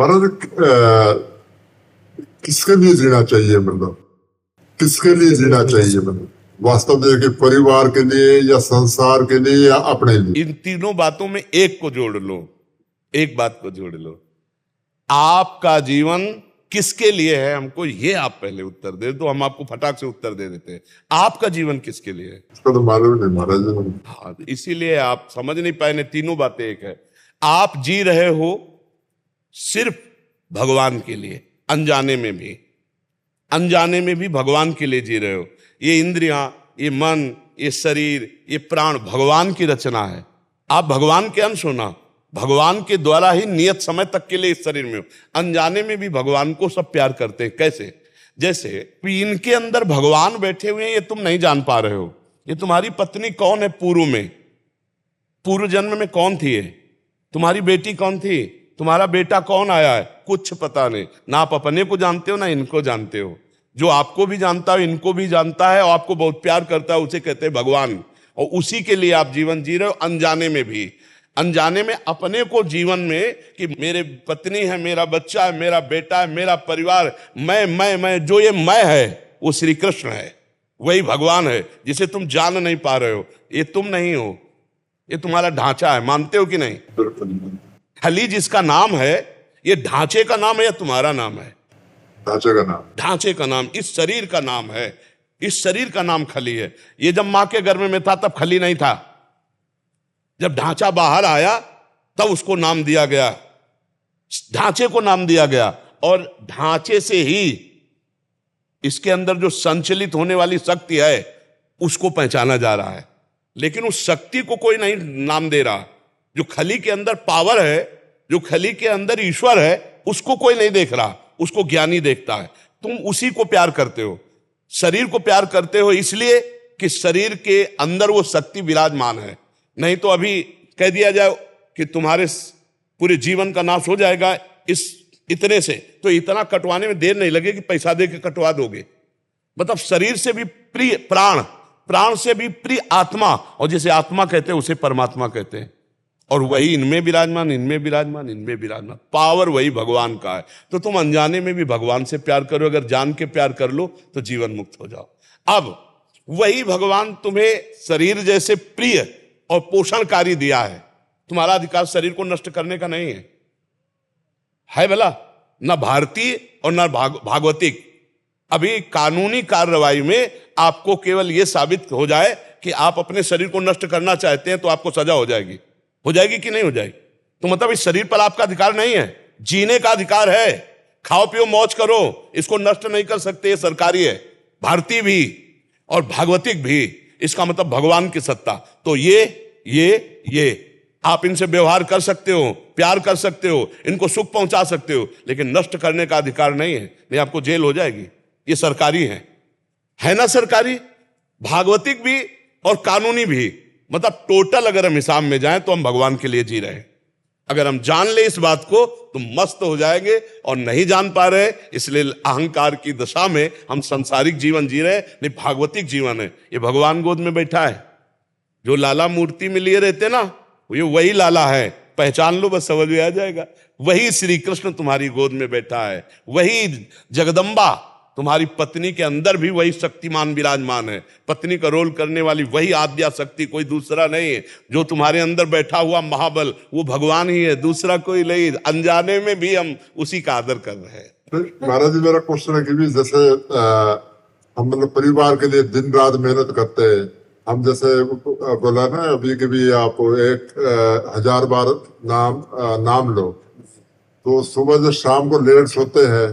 महाराज किसके लिए जीना चाहिए, मतलब किसके लिए जीना चाहिए, मतलब वास्तव में कि परिवार के लिए या संसार के लिए या अपने लिए? इन तीनों बातों में एक को जोड़ लो, एक बात को जोड़ लो। आपका जीवन किसके लिए है, हमको ये आप पहले उत्तर दे तो हम आपको फटाक से उत्तर दे देते हैं। आपका जीवन किसके लिए है? इसका तो मालूम नहीं महाराज। हाँ, इसीलिए आप समझ नहीं पाए ने। तीनों बातें एक है। आप जी रहे हो सिर्फ भगवान के लिए, अनजाने में भी भगवान के लिए जी रहे हो। ये इंद्रियां, ये मन, ये शरीर, ये प्राण भगवान की रचना है। आप भगवान के अंश हो ना, भगवान के द्वारा ही नियत समय तक के लिए इस शरीर में हो। अनजाने में भी भगवान को सब प्यार करते हैं। कैसे? जैसे इनके अंदर भगवान बैठे हुए हैं, ये तुम नहीं जान पा रहे हो। ये तुम्हारी पत्नी कौन है पूर्व में, पूर्व जन्म में कौन थी ये? तुम्हारी बेटी कौन थी? तुम्हारा बेटा कौन आया है? कुछ पता नहीं। ना आप अपने को जानते हो ना इनको जानते हो। जो आपको भी जानता है, इनको भी जानता है और आपको बहुत प्यार करता है, उसे कहते हैं भगवान। और उसी के लिए आप जीवन जी रहे हो, अनजाने में भी। अनजाने में अपने को जीवन में कि मेरे पत्नी है, मेरा बच्चा है, मेरा बेटा है, मेरा परिवार, मैं जो ये मैं है वो श्री कृष्ण है, वही भगवान है जिसे तुम जान नहीं पा रहे हो। ये तुम नहीं हो, ये तुम्हारा ढांचा है। मानते हो कि नहीं? खली जिसका नाम है, ये ढांचे का नाम है या तुम्हारा नाम है? ढांचे का नाम। ढांचे का नाम, इस शरीर का नाम है। इस शरीर का नाम खली है। ये जब मां के गर्भ में था तब खली नहीं था। जब ढांचा बाहर आया तब उसको नाम दिया गया, ढांचे को नाम दिया गया। और ढांचे से ही इसके अंदर जो संचलित होने वाली शक्ति है उसको पहचाना जा रहा है। लेकिन उस शक्ति को कोई नहीं नाम दे रहा। जो खली के अंदर पावर है, जो खली के अंदर ईश्वर है, उसको कोई नहीं देख रहा, उसको ज्ञानी देखता है। तुम उसी को प्यार करते हो, शरीर को प्यार करते हो इसलिए कि शरीर के अंदर वो शक्ति विराजमान है। नहीं तो अभी कह दिया जाए कि तुम्हारे पूरे जीवन का नाश हो जाएगा इस इतने से, तो इतना कटवाने में देर नहीं लगेगी, पैसा दे के कटवा दोगे। मतलब शरीर से भी प्रिय प्राण, प्राण से भी प्रिय आत्मा, और जैसे आत्मा कहते हैं उसे परमात्मा कहते हैं। और वही इनमें विराजमान, इनमें विराजमान, इनमें विराजमान, पावर वही भगवान का है। तो तुम अनजाने में भी भगवान से प्यार करो, अगर जान के प्यार कर लो तो जीवन मुक्त हो जाओ। अब वही भगवान तुम्हें शरीर जैसे प्रिय और पोषणकारी दिया है। तुम्हारा अधिकार शरीर को नष्ट करने का नहीं है भला, ना भारतीय और ना भागवतिक। अभी कानूनी कार्रवाई में आपको केवल यह साबित हो जाए कि आप अपने शरीर को नष्ट करना चाहते हैं तो आपको सजा हो जाएगी कि नहीं हो जाएगी? तो मतलब इस शरीर पर आपका अधिकार नहीं है, जीने का अधिकार है। खाओ पियो मौज करो, इसको नष्ट नहीं कर सकते। ये सरकारी है, भारतीय भी और भागवतिक भी। इसका मतलब भगवान की सत्ता। तो ये आप इनसे व्यवहार कर सकते हो, प्यार कर सकते हो, इनको सुख पहुंचा सकते हो, लेकिन नष्ट करने का अधिकार नहीं है, नहीं आपको जेल हो जाएगी। ये सरकारी है ना, सरकारी, भागवतिक भी और कानूनी भी। मतलब टोटल अगर हम हिसाब में जाएं तो हम भगवान के लिए जी रहे हैं। अगर हम जान ले इस बात को तो मस्त हो जाएंगे, और नहीं जान पा रहे इसलिए अहंकार की दशा में हम सांसारिक जीवन जी रहे हैं। नहीं, भागवतिक जीवन है। ये भगवान गोद में बैठा है। जो लाला मूर्ति में लिए रहते ना, ये वही लाला है। पहचान लो बस, समझ में आ जाएगा। वही श्री कृष्ण तुम्हारी गोद में बैठा है। वही जगदम्बा तुम्हारी पत्नी के अंदर भी वही शक्तिमान विराजमान है। पत्नी का रोल करने वाली वही आद्या शक्ति, कोई दूसरा नहीं है। जो तुम्हारे अंदर बैठा हुआ महाबल वो भगवान ही है, दूसरा कोई नहीं। अनजाने में भी हम उसी का आदर कर रहे हैं। महाराज जी, मेरा क्वेश्चन है कि जैसे हम मतलब परिवार के लिए दिन रात मेहनत करते हैं। हम जैसे बोला ना अभी कि भी आप 1000 बार नाम लो, तो सुबह से शाम को लेट सोते हैं,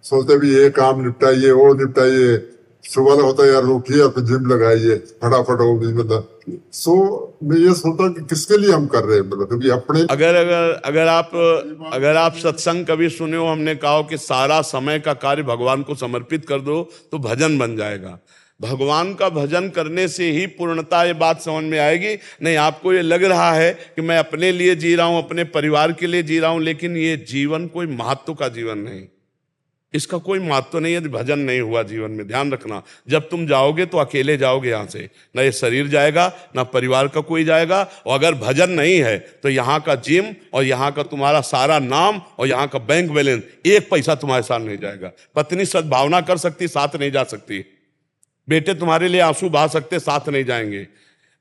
सोचते भी ये काम निपटाइए, वो निपटाइए। सुबह होता है यार उठिए और फिर जिम लगाइए फटाफट हो गई। मतलब मैं ये सोचता कि किसके लिए हम कर रहे हैं, मतलब क्योंकि अपने अगर आप सत्संग कभी सुने हो, हमने कहा कि सारा समय का कार्य भगवान को समर्पित कर दो तो भजन बन जाएगा। भगवान का भजन करने से ही पूर्णता ये बात समझ में आएगी। नहीं, आपको ये लग रहा है कि मैं अपने लिए जी रहा हूं, अपने परिवार के लिए जी रहा हूं, लेकिन ये जीवन कोई महत्व का जीवन नहीं। इसका कोई महत्व नहीं है, भजन नहीं हुआ जीवन में। ध्यान रखना, जब तुम जाओगे तो अकेले जाओगे यहाँ से, ना ये शरीर जाएगा ना परिवार का कोई जाएगा। और अगर भजन नहीं है तो यहाँ का जिम और यहाँ का तुम्हारा सारा नाम और यहाँ का बैंक बैलेंस, एक पैसा तुम्हारे साथ नहीं जाएगा। पत्नी सद्भावना कर सकती, साथ नहीं जा सकती। बेटे तुम्हारे लिए आंसू बहा सकते, साथ नहीं जाएंगे।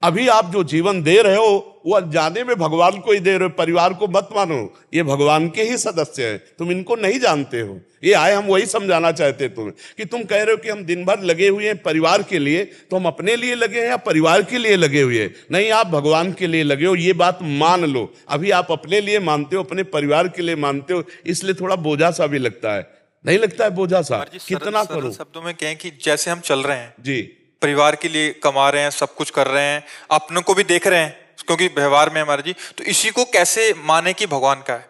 अभी आप जो जीवन दे रहे हो वो जाने में भगवान को ही दे रहे हो, परिवार को मत मानो, ये भगवान के ही सदस्य हैं, तुम इनको नहीं जानते हो। ये आए हम वही समझाना चाहते तुम्हें कि तुम कह रहे हो कि हम दिन भर लगे हुए हैं परिवार के लिए, तो हम अपने लिए लगे हैं या परिवार के लिए लगे हुए हैं? नहीं, आप भगवान के लिए लगे हो, ये बात मान लो। अभी आप अपने लिए मानते हो, अपने परिवार के लिए मानते हो, इसलिए थोड़ा बोझा सा भी लगता है। नहीं लगता है बोझा सा? कितना करो शब्दों में कहें कि जैसे हम चल रहे हैं जी, परिवार के लिए कमा रहे हैं, सब कुछ कर रहे हैं, अपनों को भी देख रहे हैं क्योंकि व्यवहार में हमारे जी, तो इसी को कैसे माने कि भगवान का है?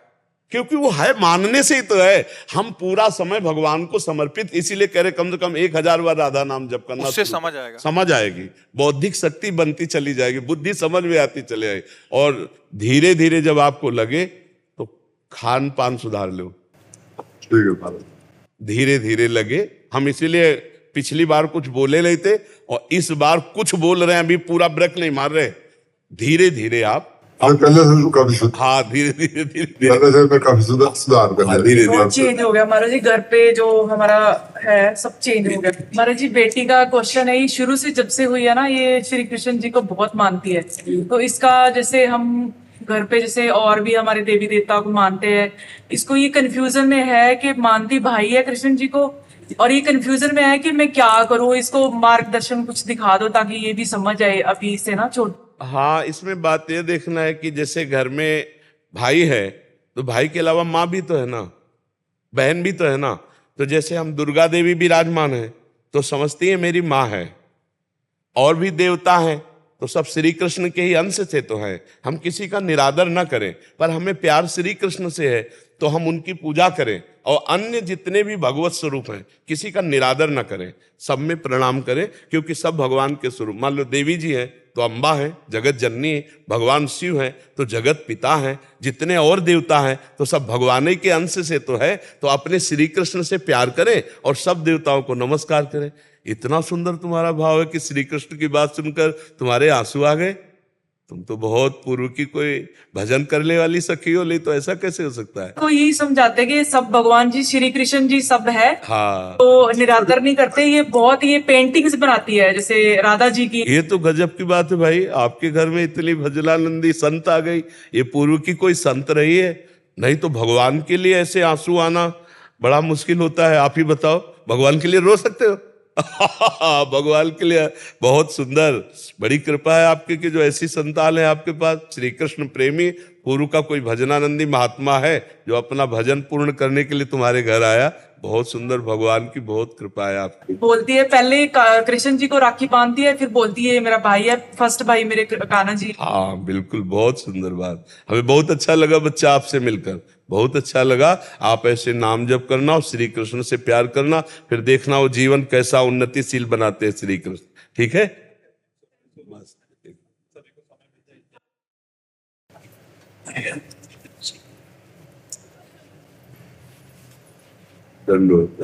क्योंकि वो है, मानने से ही तो है। हम पूरा समय भगवान को समर्पित, इसीलिए कह रहे कम से कम 1000 बार राधा नाम जप करना, उससे समझ आएगा, समझ आएगी, बौद्धिक शक्ति बनती चली जाएगी, बुद्धि समझ में आती चली जाएगी। और धीरे धीरे जब आपको लगे तो खान पान सुधार लो, ठीक है महाराज। धीरे धीरे लगे। हम इसीलिए पिछली बार कुछ बोले नहीं थे और इस बार कुछ बोल रहे हैं, अभी पूरा ब्रेक नहीं मार रहे। धीरे धीरे आप पहले से काफी हाँ धीरे धीरे पहले से मैं काफी सुधार कर हाँ, धीरे धीरे चेंज हो गया महाराज जी। घर पे जो हमारा है सब चेंज हो गया महाराज जी। बेटी का क्वेश्चन है, ये शुरू से जब से हुई है ना, ये श्री कृष्ण जी को बहुत मानती है, तो इसका जैसे हम घर पे जैसे और भी हमारे देवी देवता को मानते हैं, इसको ये कंफ्यूजन में है कि मानती भाई है कृष्ण जी को, और ये कंफ्यूजन में है कि मैं क्या करूं, इसको मार्गदर्शन कुछ दिखा दो ताकि ये भी समझ आए अभी से ना छोड़। हाँ, इसमें बात ये देखना है कि जैसे घर में भाई है तो भाई के अलावा माँ भी तो है ना, बहन भी तो है ना। तो जैसे हम दुर्गा देवी विराजमान है तो समझती है मेरी माँ है, और भी देवता हैं तो सब श्री कृष्ण के ही अंश से तो हैं। हम किसी का निरादर ना करें, पर हमें प्यार श्री कृष्ण से है तो हम उनकी पूजा करें, और अन्य जितने भी भगवत स्वरूप हैं किसी का निरादर ना करें, सब में प्रणाम करें, क्योंकि सब भगवान के स्वरूप। मान लो देवी जी हैं तो अम्बा है, जगत जननी है, भगवान शिव हैं तो जगत पिता हैं, जितने और देवता हैं तो सब भगवान ही के अंश से तो है। तो अपने श्री कृष्ण से प्यार करें और सब देवताओं को नमस्कार करें। इतना सुंदर तुम्हारा भाव है कि श्री कृष्ण की बात सुनकर तुम्हारे आंसू आ गए। तुम तो बहुत पूर्व की कोई भजन करने वाली सखी हो, नहीं तो ऐसा कैसे हो सकता है? तो यही समझाते कि सब भगवान जी श्री कृष्ण जी सब है, हाँ, तो निरादर नहीं करते। ये बहुत ये पेंटिंग्स बनाती है जैसे राधा जी की। ये तो गजब की बात है भाई, आपके घर में इतनी भजनानंदी संत आ गई। ये पूर्व की कोई संत रही है? नहीं तो भगवान के लिए ऐसे आंसू आना बड़ा मुश्किल होता है। आप ही बताओ, भगवान के लिए रो सकते हो? भगवान के लिए बहुत सुंदर, बड़ी कृपा है आपकी कि जो ऐसी संतान है आपके पास। श्री कृष्ण प्रेमी पूर्व का कोई भजनानंदी महात्मा है जो अपना भजन पूर्ण करने के लिए तुम्हारे घर आया। बहुत सुंदर, भगवान की बहुत कृपा है आपकी। बोलती है पहले कृष्ण जी को राखी बांधती है, फिर बोलती है मेरा भाई है, फर्स्ट भाई मेरे कान्हा जी। हाँ बिल्कुल, बहुत सुंदर बात। हमें बहुत अच्छा लगा बच्चा आपसे मिलकर, बहुत अच्छा लगा। आप ऐसे नाम जप करना और श्री कृष्ण से प्यार करना, फिर देखना वो जीवन कैसा उन्नतिशील बनाते हैं श्री कृष्ण। ठीक है, दंडोत।